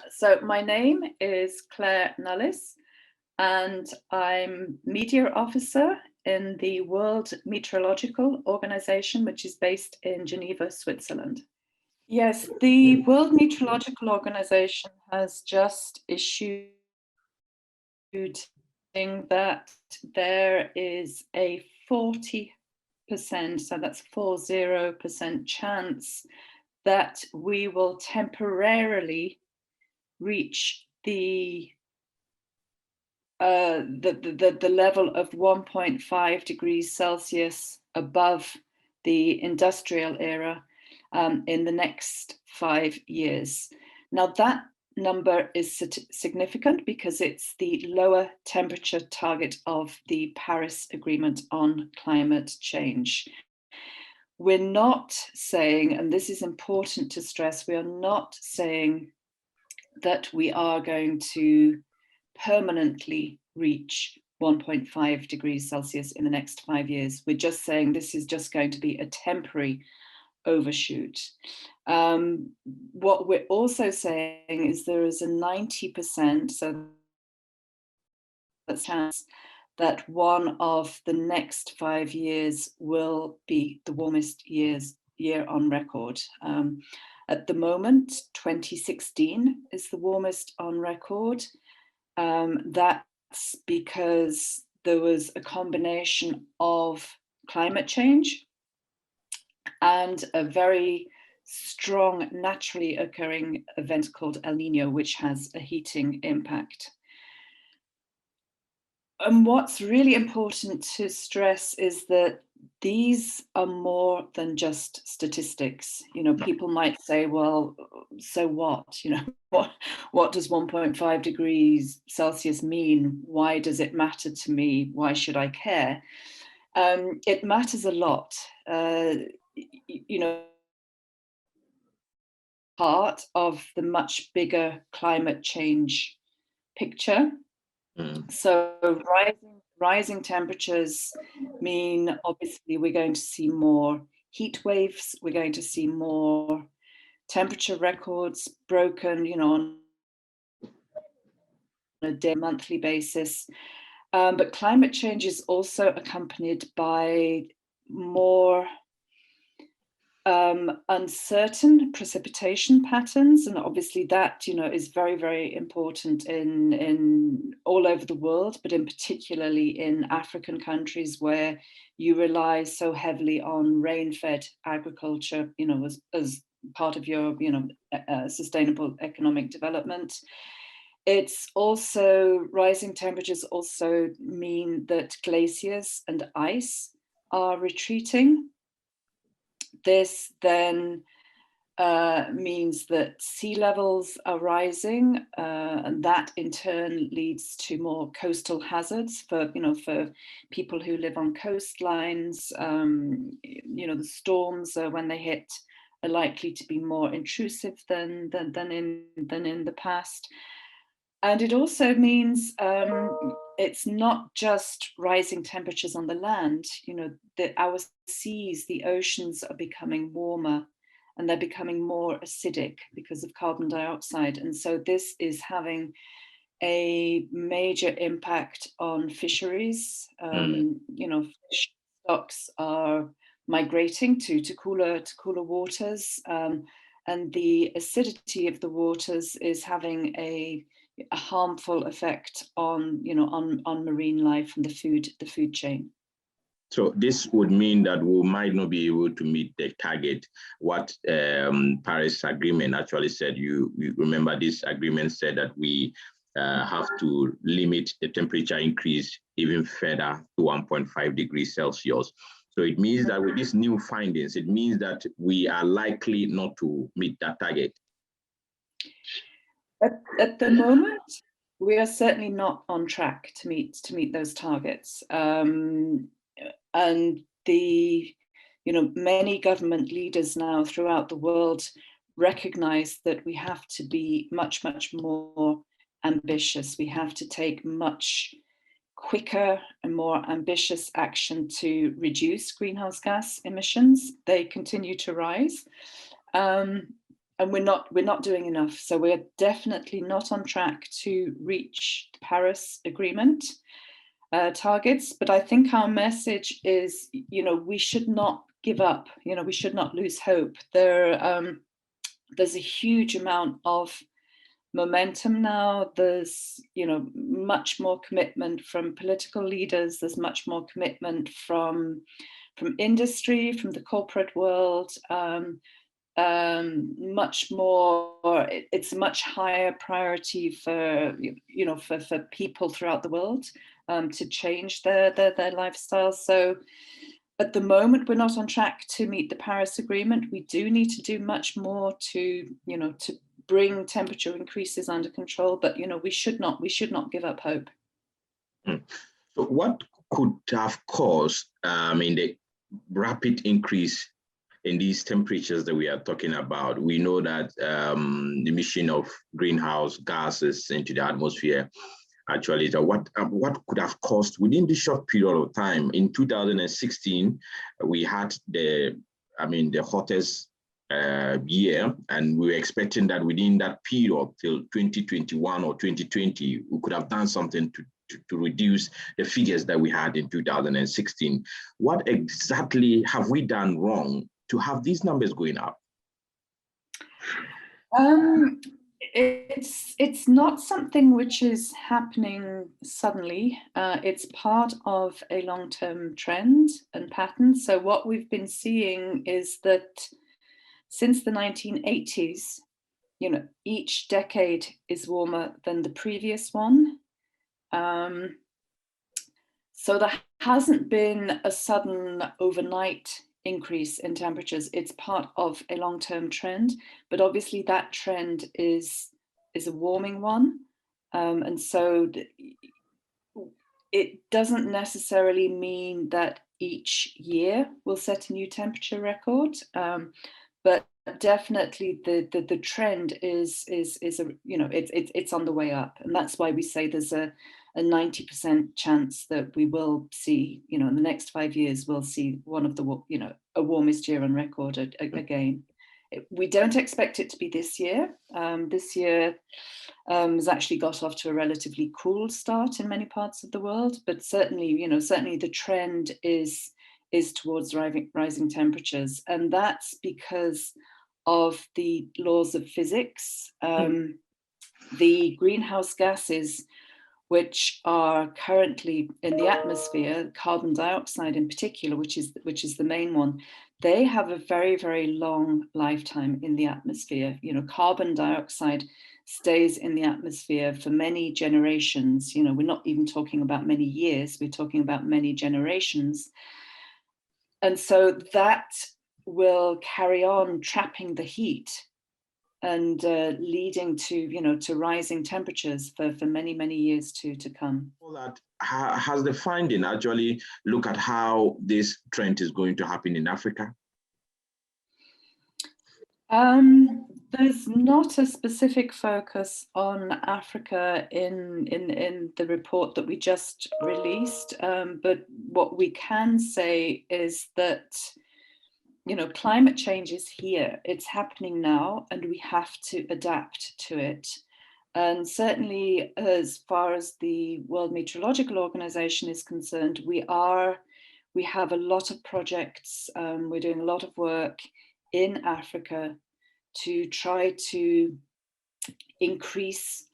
So my name is Claire Nullis, and I'm Media Officer in the World Meteorological Organization, which is based in Geneva, Switzerland. Yes, the World Meteorological Organization has just issued that there is a 40%, so that's 40% chance that we will temporarily reach the level of 1.5 degrees Celsius above the industrial era in the next 5 years. Now that number is significant because it's the lower temperature target of the Paris Agreement on climate change. We're not saying, and this is important to stress, we are not saying that we are going to permanently reach 1.5 degrees Celsius in the next 5 years. We're just saying this is just going to be a temporary overshoot. What we're also saying is there is a 90%, so that's chance that one of the next 5 years will be the warmest year on record. At the moment, 2016 is the warmest on record. That's because there was a combination of climate change and a very strong naturally occurring event called El Nino, which has a heating impact. And what's really important to stress is that these are more than just statistics. You know, people might say, well, so what? You know, what does 1.5 degrees Celsius mean? Why does it matter to me? Why should I care? It matters a lot. You know, part of the much bigger climate change picture. So rising temperatures mean obviously we're going to see more heat waves, we're going to see more temperature records broken, you know, on a monthly basis. But climate change is also accompanied by more uncertain precipitation patterns, and obviously that, you know, is very, very important in all over the world, but in particularly in African countries where you rely so heavily on rain-fed agriculture, you know, as part of your, you know, sustainable economic development. It's also, rising temperatures also mean that glaciers and ice are retreating. This then means that sea levels are rising, and that in turn leads to more coastal hazards for, you know, for people who live on coastlines. You know, the storms when they hit are likely to be more intrusive than in the past. And it also means it's not just rising temperatures on the land. You know, our seas, the oceans are becoming warmer and they're becoming more acidic because of carbon dioxide. And so this is having a major impact on fisheries. You know, fish stocks are migrating to cooler waters, and the acidity of the waters is having a harmful effect on, you know, on marine life and the food chain. So this would mean that we might not be able to meet the target. What Paris Agreement actually said, you remember this agreement said that we have to limit the temperature increase even further to 1.5 degrees Celsius. So it means that with these new findings, it means that we are likely not to meet that target. At the moment, we are certainly not on track to meet those targets. And the, you know, many government leaders now throughout the world recognize that we have to be much, much more ambitious. We have to take much quicker and more ambitious action to reduce greenhouse gas emissions. They continue to rise. and we're not doing enough. So we're definitely not on track to reach the Paris Agreement targets. But I think our message is, we should not give up. We should not lose hope. There's a huge amount of momentum now. There's much more commitment from political leaders. There's much more commitment from industry, from the corporate world. Much more, it's a much higher priority for for people throughout the world to change their lifestyles. So at the moment, we're not on track to meet the Paris Agreement. We do need to do much more to bring temperature increases under control, but we should not give up hope. So what could have caused the rapid increase in these temperatures that we are talking about? We know that the emission of greenhouse gases into the atmosphere actually, what could have caused within this short period of time? In 2016, we had the hottest year, and we were expecting that within that period till 2021 or 2020, we could have done something to reduce the figures that we had in 2016. What exactly have we done wrong to have these numbers going up? It's not something which is happening suddenly. It's part of a long-term trend and pattern. So what we've been seeing is that since the 1980s, each decade is warmer than the previous one. So there hasn't been a sudden overnight increase in temperatures. It's part of a long-term trend, but obviously that trend is a warming one. And so it doesn't necessarily mean that each year will set a new temperature record, but definitely the trend is it's on the way up, and that's why we say there's a 90% chance that we will see, in the next 5 years, we'll see one of the, a warmest year on record again. We don't expect it to be this year. This year has actually got off to a relatively cool start in many parts of the world, but certainly, certainly the trend is towards rising temperatures, and that's because of the laws of physics. The greenhouse gases which are currently in the atmosphere, carbon dioxide in particular, which is the main one, they have a very, very long lifetime in the atmosphere. Carbon dioxide stays in the atmosphere for many generations. We're not even talking about many years, we're talking about many generations. And so that will carry on trapping the heat and leading to rising temperatures for many, many years to come. Has the finding actually look at how this trend is going to happen in Africa? There's not a specific focus on Africa in the report that we just released, but what we can say is that climate change is here, it's happening now, and we have to adapt to it. And certainly as far as the World Meteorological Organization is concerned, we have a lot of projects, we're doing a lot of work in Africa to try to increase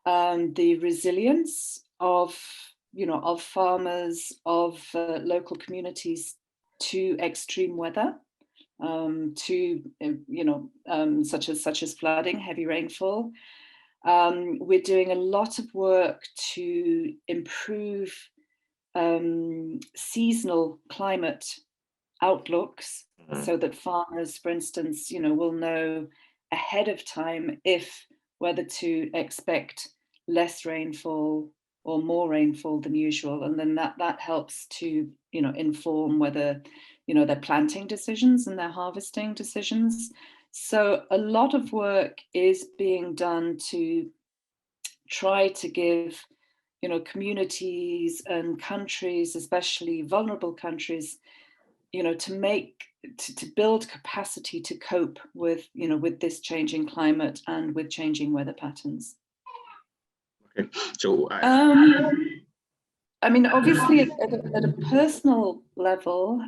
the resilience of farmers, of local communities to extreme weather, such as flooding, heavy rainfall. We're doing a lot of work to improve seasonal climate outlooks, so that farmers, for instance, will know ahead of time whether to expect less rainfall or more rainfall than usual, and then that helps to inform whether their planting decisions and their harvesting decisions. So a lot of work is being done to try to give communities and countries, especially vulnerable countries, to build capacity to cope with, with this changing climate and with changing weather patterns. Okay, so I mean, obviously, at a personal level,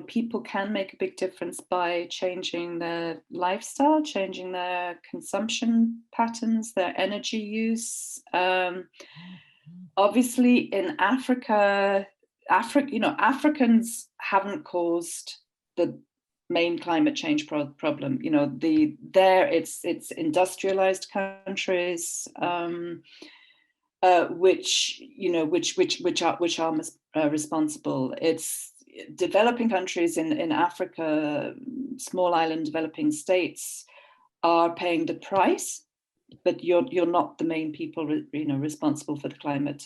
people can make a big difference by changing their lifestyle, changing their consumption patterns, their energy use. Obviously, in Africa, Africans haven't caused the main climate change problem. There it's industrialized countries, which are responsible. It's developing countries in Africa, small island developing states, are paying the price, but you're not the main people responsible for the climate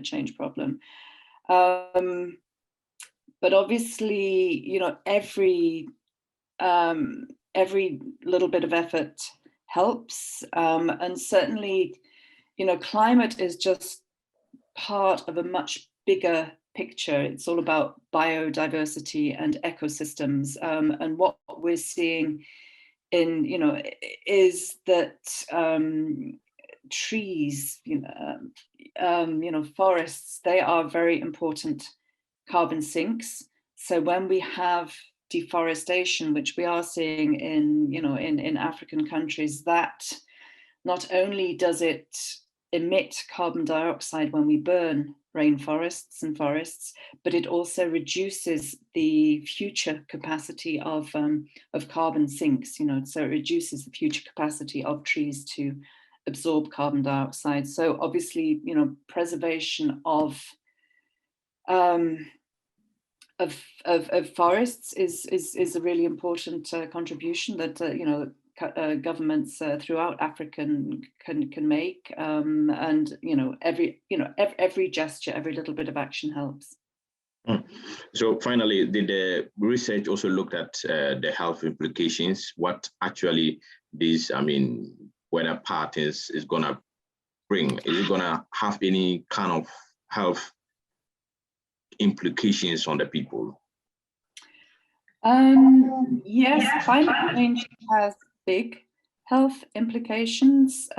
change problem. But obviously, every little bit of effort helps, and certainly, climate is just part of a much bigger picture. It's all about biodiversity and ecosystems, and what we're seeing is that trees, forests, they are very important carbon sinks. So when we have deforestation, which we are seeing in African countries, that not only does it emit carbon dioxide when we burn rainforests and forests, but it also reduces the future capacity of carbon sinks. So it reduces the future capacity of trees to absorb carbon dioxide. So obviously, preservation of forests is a really important contribution that governments throughout Africa can make, and every gesture, every little bit of action helps. So finally, did the research also look at the health implications? What actually these, weather patterns is going to bring? Is it going to have any kind of health implications on the people? Yes, climate change has big health implications.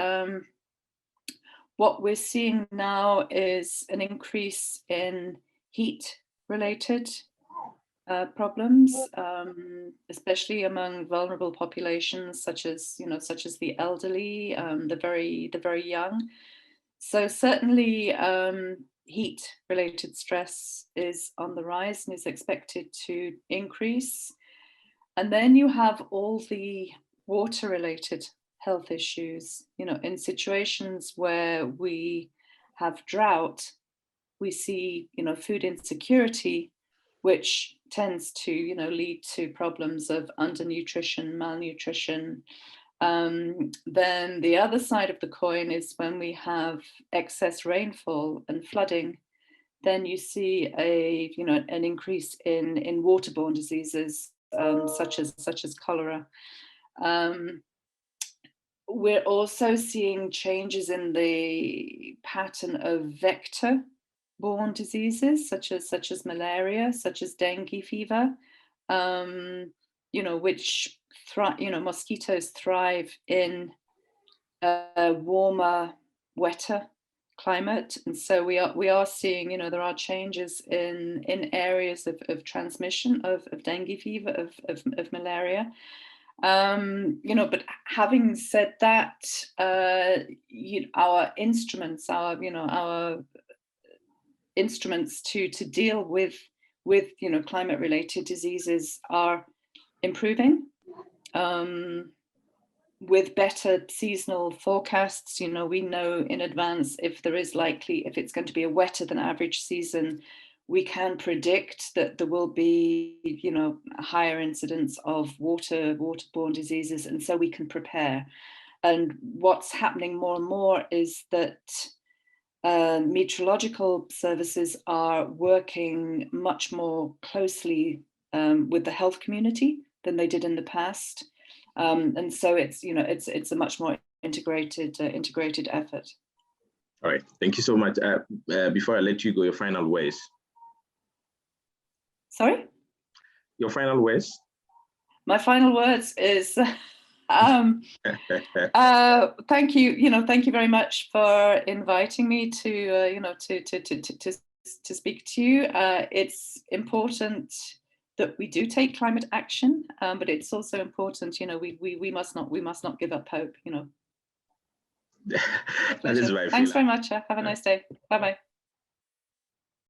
What we're seeing now is an increase in heat-related problems, especially among vulnerable populations, such as the elderly, the very young. So certainly, heat-related stress is on the rise and is expected to increase. And then you have all the water-related health issues. In situations where we have drought, we see, food insecurity, which tends to, lead to problems of undernutrition, malnutrition. Then the other side of the coin is when we have excess rainfall and flooding, then you see an increase in waterborne diseases, such as cholera. We're also seeing changes in the pattern of vector-borne diseases, such as malaria, such as dengue fever, which mosquitoes thrive in a warmer, wetter climate, and so we are seeing there are changes in areas of transmission of dengue fever, of malaria. But having said that, our instruments, to deal with climate-related diseases are improving. With better seasonal forecasts, we know in advance if it's going to be a wetter than average season. We can predict that there will be, a higher incidence of waterborne diseases, and so we can prepare. And what's happening more and more is that meteorological services are working much more closely with the health community than they did in the past, and so it's a much more integrated effort. All right, thank you so much. Before I let you go, your final words. Sorry? Your final words? My final words is thank you. Thank you very much for inviting me to to speak to you. It's important that we do take climate action, but it's also important, we must not give up hope. That is very Thanks very much. Have a nice day. Bye bye.